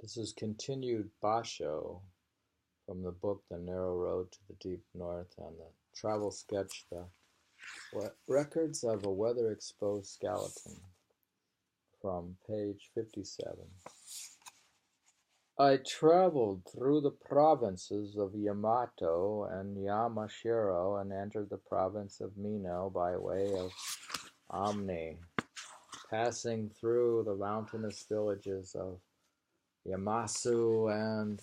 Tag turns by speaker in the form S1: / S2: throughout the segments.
S1: This is continued Basho from the book The Narrow Road to the Deep North and the travel sketch The Records of a Weather Exposed Skeleton from page 57. I traveled through the provinces of Yamato and Yamashiro and entered the province of Mino by way of Omni, passing through the mountainous villages of Yamasu and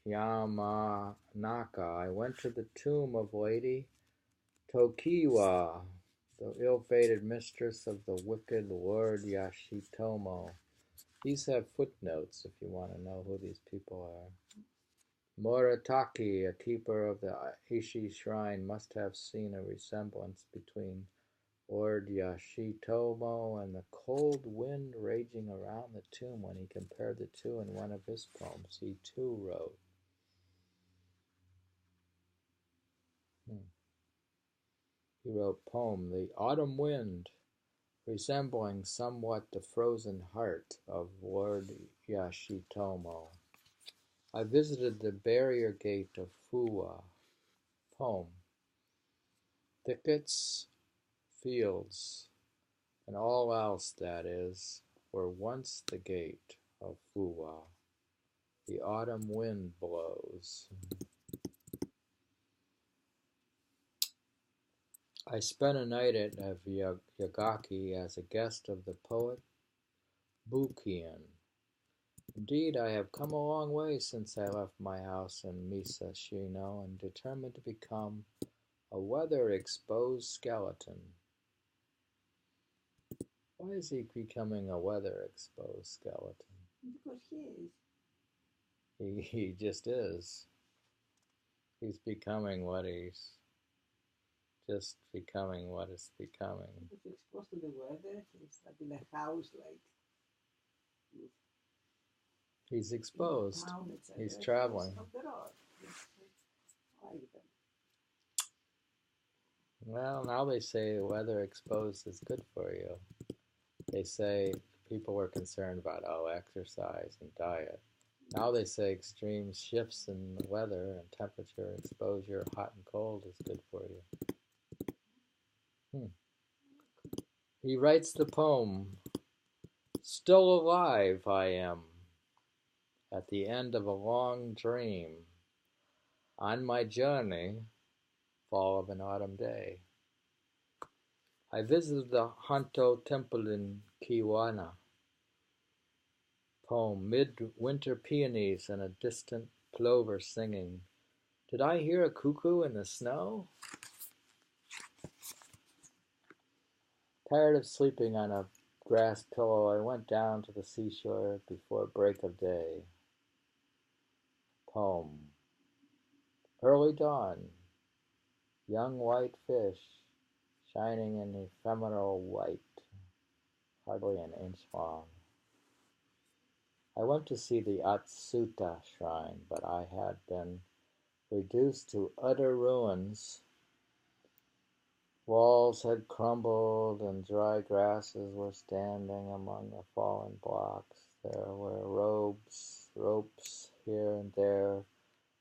S1: Yamanaka. I went to the tomb of Lady Tokiwa, the ill-fated mistress of the wicked Lord Yashitomo. These have footnotes if you want to know who these people are. Moritaki, a keeper of the Ishi shrine, must have seen a resemblance between Lord Yashitomo and the cold wind raging around the tomb when he compared the two in one of his poems. He too wrote. He wrote poem, The Autumn Wind, resembling somewhat the frozen heart of Lord Yashitomo. I visited the barrier gate of Fuwa. Poem. Thickets, fields, and all else, that is, were once the gate of Fuwa. The autumn wind blows. I spent a night at Yagaki as a guest of the poet Bukian. Indeed, I have come a long way since I left my house in Misashino and determined to become a weather-exposed skeleton. Why is he becoming a weather-exposed skeleton?
S2: Because he is.
S1: He just is. He's becoming what he's just becoming what it's becoming.
S2: If you're exposed to the weather, he's not in a house like
S1: he's exposed.
S2: Town,
S1: he's traveling. Well, now they say weather exposed is good for you. They say people were concerned about exercise and diet. Now they say extreme shifts in the weather and temperature exposure, hot and cold, is good for you. He writes the poem, Still alive I am, at the end of a long dream, on my journey, fall of an autumn day. I visited the Hanto temple in Kiwana. Poem, Midwinter peonies and a distant plover singing. Did I hear a cuckoo in the snow? Tired of sleeping on a grass pillow, I went down to the seashore before break of day. Poem, Early dawn, young white fish, shining in ephemeral white, hardly an inch long. I went to see the Atsuta shrine, but I had been reduced to utter ruins. Walls had crumbled and dry grasses were standing among the fallen blocks. There were ropes here and there,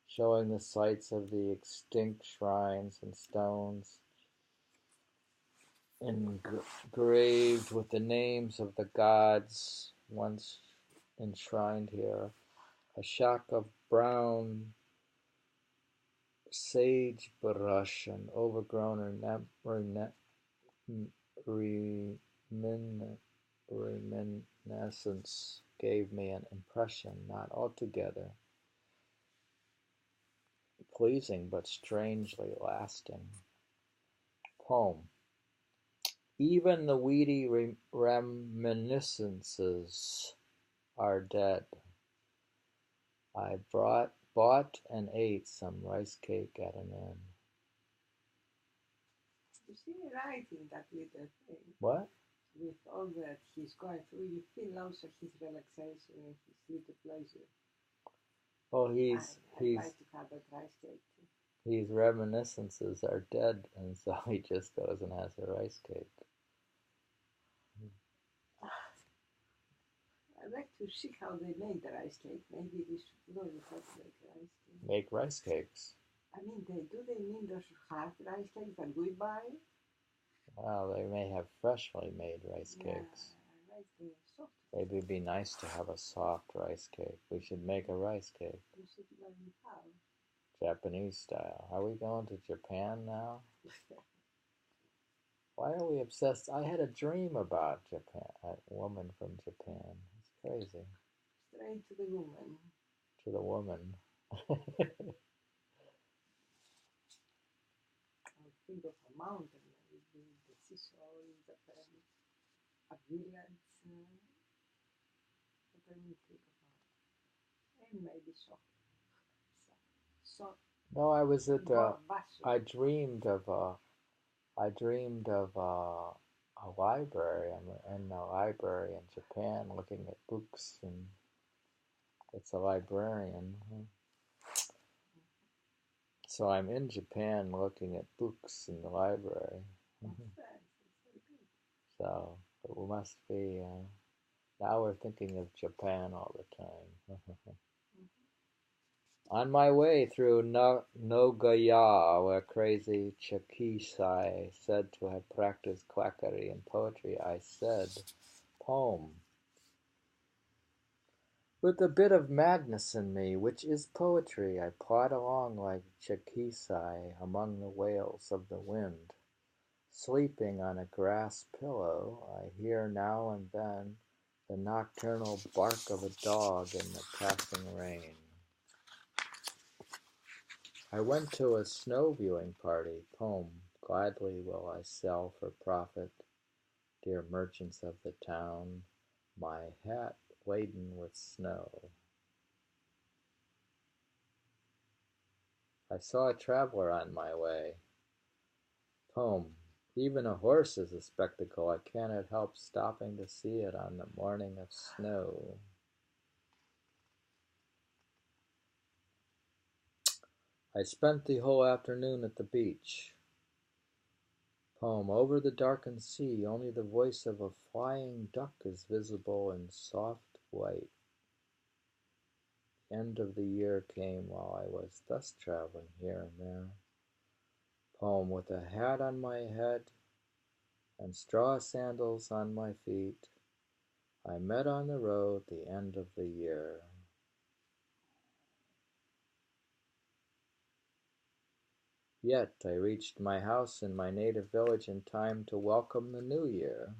S1: showing the sites of the extinct shrines and stones engraved with the names of the gods once enshrined here. A shock of brown sagebrush and overgrown reminiscence gave me an impression not altogether pleasing but strangely lasting. Poem, Even the weedy reminiscences are dead. I bought and ate some rice cake at an inn.
S2: You see right in that little thing.
S1: What?
S2: With all that he's going through, you feel also his relaxation and his little pleasure.
S1: Well,
S2: I like to have that rice cake too.
S1: These reminiscences are dead, and so he just goes and has a rice cake.
S2: I'd like to see how they made the rice cake. Maybe we should learn how to make rice cake.
S1: Make rice cakes.
S2: I mean, do they mean those hard rice cakes that we buy?
S1: Well, they may have freshly made rice cakes.
S2: Rice cake is soft.
S1: Maybe it'd be nice to have a soft rice cake. We should make a rice cake.
S2: We should learn how.
S1: Japanese style. Are we going to Japan now? Why are we obsessed? I had a dream about Japan, a woman from Japan. It's crazy.
S2: Straight to the woman.
S1: To the woman.
S2: I'll think of a mountain, maybe the seashore in Japan, a village. What I will think about. And maybe so.
S1: No, I was at. I dreamed of a library. I'm in a library in Japan, looking at books, and it's a librarian. So I'm in Japan, looking at books in the library. So it must be. Now we're thinking of Japan all the time. On my way through Nogaya, where crazy Chakisai said to have practiced quackery and poetry, I said, poem. With a bit of madness in me, which is poetry, I plod along like Chakisai among the wails of the wind. Sleeping on a grass pillow, I hear now and then the nocturnal bark of a dog in the passing rain. I went to a snow viewing party, poem, gladly will I sell for profit, dear merchants of the town, my hat laden with snow. I saw a traveler on my way, poem, even a horse is a spectacle, I cannot help stopping to see it on the morning of snow. I spent the whole afternoon at the beach. Poem, over the darkened sea, only the voice of a flying duck is visible in soft white. The end of the year came while I was thus traveling here and there. Poem, with a hat on my head and straw sandals on my feet, I met on the road the end of the year. Yet I reached my house in my native village in time to welcome the new year.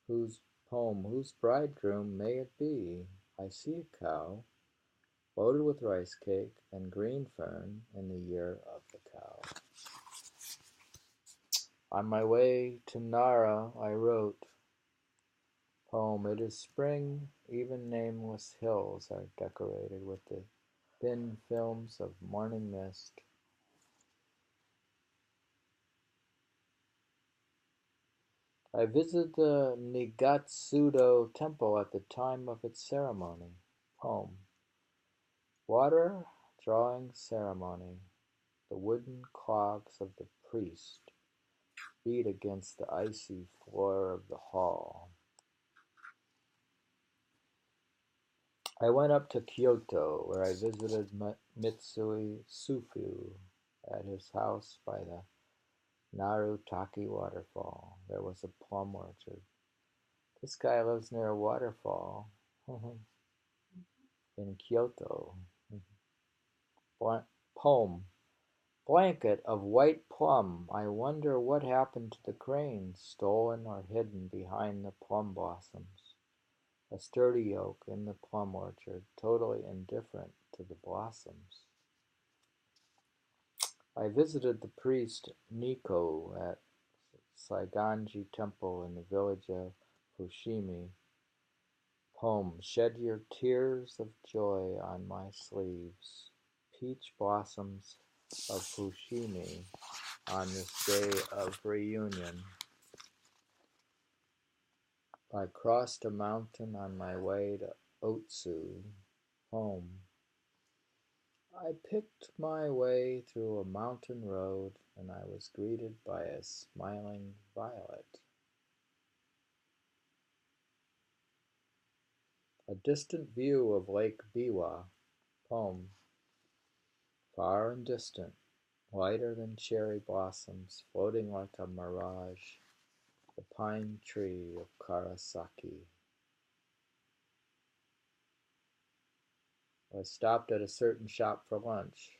S1: Whose bridegroom may it be? I see a cow, loaded with rice cake and green fern in the year of the cow. On my way to Nara, I wrote, poem, it is spring, even nameless hills are decorated with the thin films of morning mist. I visited the Nigatsudo temple at the time of its ceremony. Poem. Water drawing ceremony. The wooden clogs of the priest beat against the icy floor of the hall. I went up to Kyoto, where I visited Mitsui Sufu at his house by the Narutaki waterfall. There was a plum orchard. This guy lives near a waterfall in Kyoto. Poem. Blanket of white plum. I wonder what happened to the cranes, stolen or hidden behind the plum blossoms. A sturdy oak in the plum orchard, totally indifferent to the blossoms. I visited the priest Nikko at Saiganji Temple in the village of Fushimi. Poem, shed your tears of joy on my sleeves. Peach blossoms of Fushimi on this day of reunion. I crossed a mountain on my way to Otsu. Poem. I picked my way through a mountain road and I was greeted by a smiling violet. A distant view of Lake Biwa. Poem. Far and distant, whiter than cherry blossoms, floating like a mirage, the pine tree of Karasaki. I stopped at a certain shop for lunch.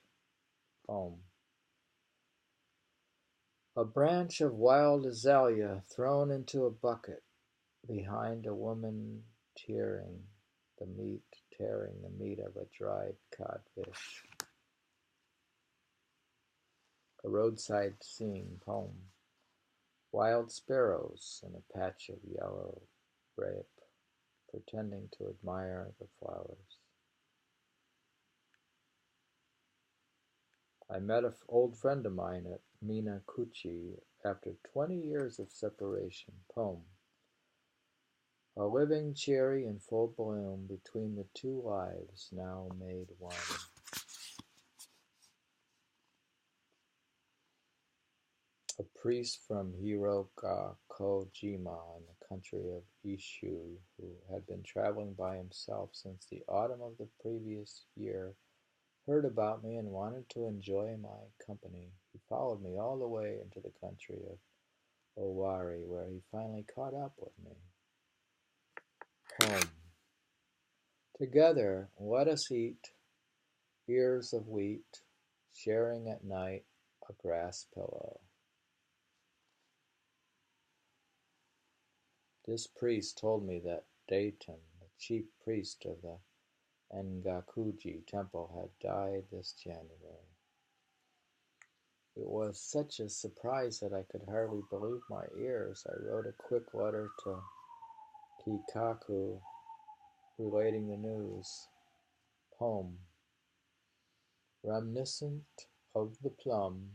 S1: Poem. A branch of wild azalea thrown into a bucket behind a woman tearing the meat of a dried codfish. A roadside scene. Poem. Wild sparrows in a patch of yellow grape, pretending to admire the flowers. I met an old friend of mine at Minakuchi after 20 years of separation. Poem. A living cherry in full bloom between the two lives now made one. A priest from Hiroka Kojima in the country of Ishu, who had been traveling by himself since the autumn of the previous year, heard about me and wanted to enjoy my company. He followed me all the way into the country of Owari, where he finally caught up with me. Poem. Together, let us eat ears of wheat, sharing at night a grass pillow. This priest told me that Dayton, the chief priest of the Engakuji temple, had died this January. It was such a surprise that I could hardly believe my ears. I wrote a quick letter to Kikaku relating the news. Poem. Reminiscent of the plum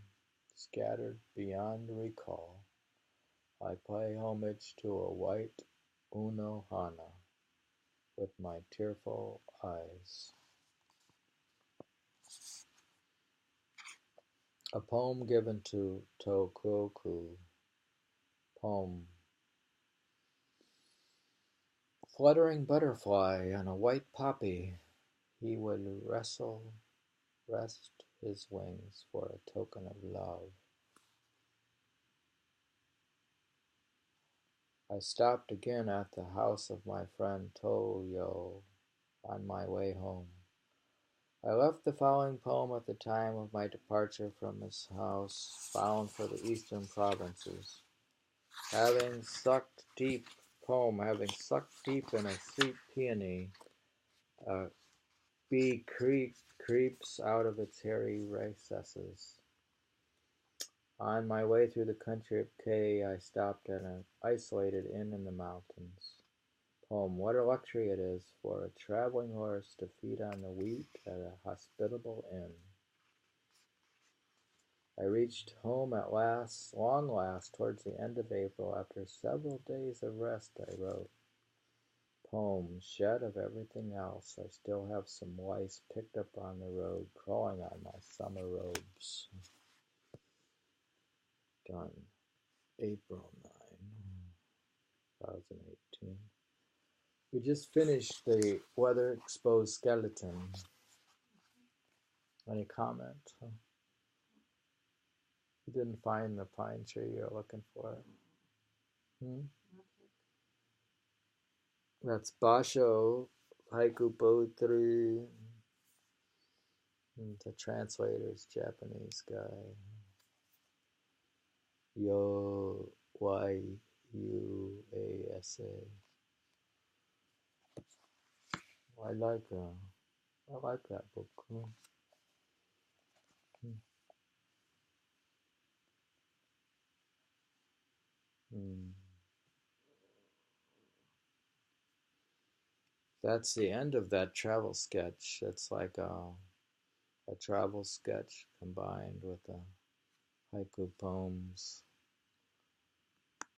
S1: scattered beyond recall, I pay homage to a white Unohana with my tearful eyes. A poem given to Tokoku. Poem. Fluttering butterfly on a white poppy, he would rest his wings for a token of love. I stopped again at the house of my friend Toyo on my way home. I left the following poem at the time of my departure from his house, bound for the eastern provinces. Having sucked deep in a sweet peony, a bee creeps out of its hairy recesses. On my way through the country of Kei, I stopped at an isolated inn in the mountains. Poem. What a luxury it is for a traveling horse to feed on the wheat at a hospitable inn. I reached home at last, long last, towards the end of April. After several days of rest, I wrote. Poem. Shed of everything else, I still have some lice picked up on the road, crawling on my summer robes. Done. April 9, 2018. We just finished the Weather Exposed Skeleton. Any comment? You didn't find the pine tree you're looking for? That's Basho Haiku Poetry. The translator's Japanese guy. Yuasa. I like that book. That's the end of that travel sketch. It's like a travel sketch combined with haiku poems.